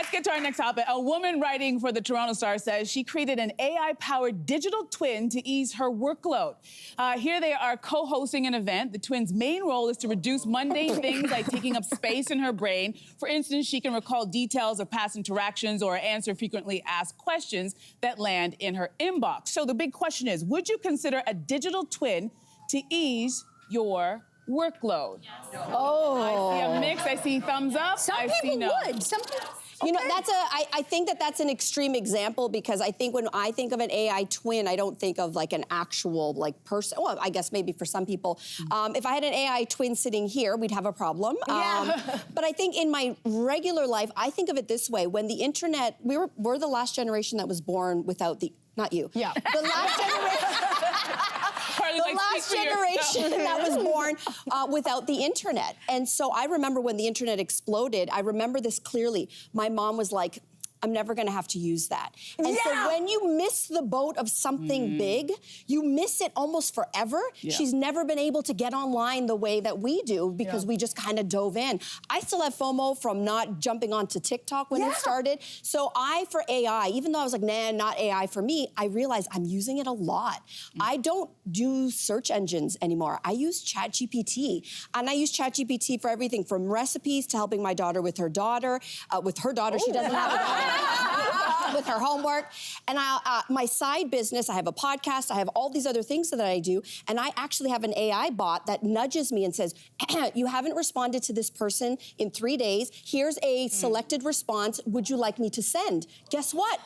let's get to our next topic. A woman writing for the Toronto Star says she created an AI-powered digital twin to ease her workload. Here they are co-hosting an event. The twin's main role is to reduce mundane things like taking up space in her brain. For instance, she can recall details of past interactions or answer frequently asked questions that land in her inbox. So the big question is, would you consider a digital twin to ease your workload? Yes. Oh. I see a mix, I see thumbs up, Some I people see no. would. Some people. You know, I think that's an extreme example, because I think when I think of an AI twin, I don't think of like an actual like person. Well, I guess maybe for some people. If I had an AI twin sitting here, we'd have a problem. Yeah. But I think in my regular life, I think of it this way. When the internet, we're the last generation that was born without the, not you. Yeah. The last generation. The last generation that was born without the internet. And so I remember when the internet exploded, I remember this clearly. My mom was like, I'm never gonna have to use that. And so when you miss the boat of something big, you miss it almost forever. Yeah. She's never been able to get online the way that we do, because we just kind of dove in. I still have FOMO from not jumping onto TikTok when it started. So for AI, even though I was like, nah, not AI for me, I realized I'm using it a lot. I don't do search engines anymore. I use ChatGPT. And I use ChatGPT for everything from recipes to helping my daughter with her daughter. She doesn't have a daughter. With her homework. And my side business, I have a podcast, I have all these other things that I do, and I actually have an AI bot that nudges me and says, you haven't responded to this person in 3 days, here's a selected response, would you like me to send? Guess what?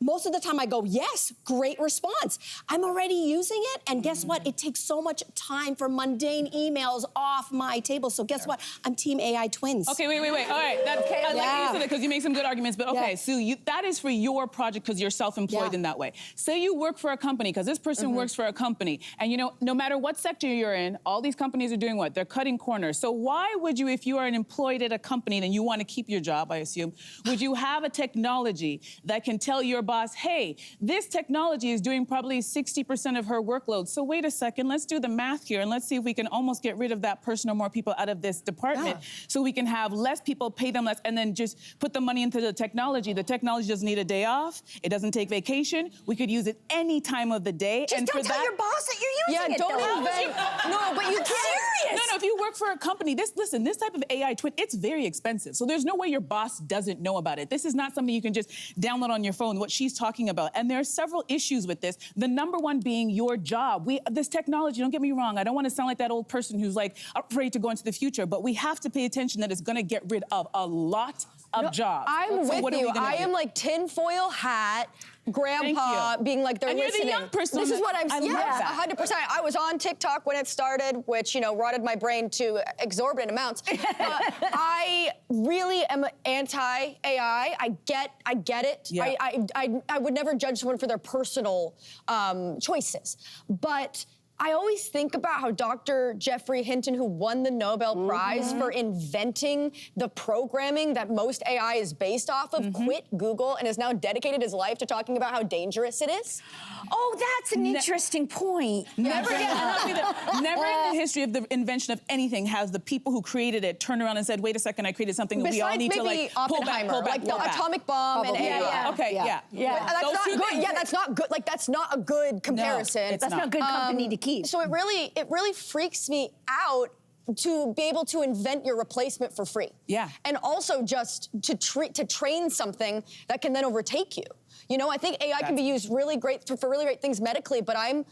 Most of the time I go, yes, great response. I'm already using it, and guess what? It takes so much time for mundane emails off my table. So guess what? I'm team AI twins. Okay, wait. All right, that's okay. I'd like to answer that because you make some good arguments, but okay, Sue, that is for your project because you're self-employed in that way. Say you work for a company, because this person works for a company, and you know, no matter what sector you're in, all these companies are doing what? They're cutting corners. So why would you, if you are an employed at a company and you want to keep your job, I assume, would you have a technology that can tell your boss, hey, this technology is doing probably 60% of her workload. So wait a second, let's do the math here and let's see if we can almost get rid of that person or more people out of this department so we can have less people, pay them less, and then just put the money into the technology. The technology doesn't need a day off. It doesn't take vacation. We could use it any time of the day. Just don't tell your boss that you're using it. Don't invent. No, but you can't. No, if you work for a company, this type of AI twin, it's very expensive. So there's no way your boss doesn't know about it. This is not something you can just download on your phone, what she's talking about. And there are several issues with this. The number one being your job. This technology, don't get me wrong, I don't want to sound like that old person who's like afraid to go into the future, but we have to pay attention that it's going to get rid of a lot of jobs. I'm with you. I am like tinfoil hat, grandpa being like, they're listening. You're the young person. This is what I'm saying. Yeah, 100%. I was on TikTok when it started, which, you know, rotted my brain to exorbitant amounts. I really am anti-AI. I get it. Yeah. I would never judge someone for their personal choices. But I always think about how Dr. Jeffrey Hinton, who won the Nobel Prize for inventing the programming that most AI is based off of, quit Google and has now dedicated his life to talking about how dangerous it is. Oh, that's an interesting point. Never in the history of the invention of anything has the people who created it turned around and said, wait a second, I created something that we all need to like pull back, like the atomic bomb and AI. Okay, yeah. That's not good. Yeah, that's not good. Like, that's not a good comparison. No, that's not good company to keep. So it really freaks me out to be able to invent your replacement for free. Yeah. And also just to train something that can then overtake you. You know, I think AI can be used really great for really great things medically, but I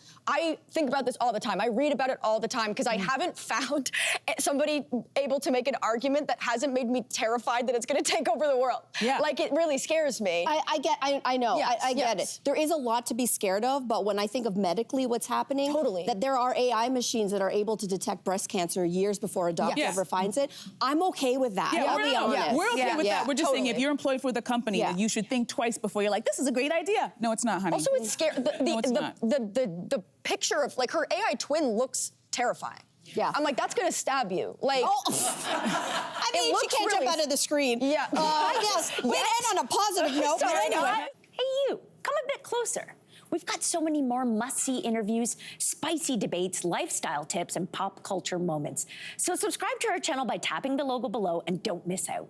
think about this all the time. I read about it all the time because I haven't found somebody able to make an argument that hasn't made me terrified that it's going to take over the world. Yeah. Like, it really scares me. I know, Yes, I get it. There is a lot to be scared of, but when I think of medically what's happening, that there are AI machines that are able to detect breast cancer years before a doctor ever finds it, I'm okay with that. I'll be honest. We're okay with that. We're just saying if you're employed for the company, that you should think twice before you're like, this is a great idea. No, it's not, honey. Also, it's scary. The picture of, like, her AI twin looks terrifying. Yeah. I'm like, that's gonna stab you. Like, I mean, she can't jump out of the screen. Yeah. I guess. We'd end on a positive note, but anyway. Hey, you, come a bit closer. We've got so many more must-see interviews, spicy debates, lifestyle tips, and pop culture moments. So subscribe to our channel by tapping the logo below and don't miss out.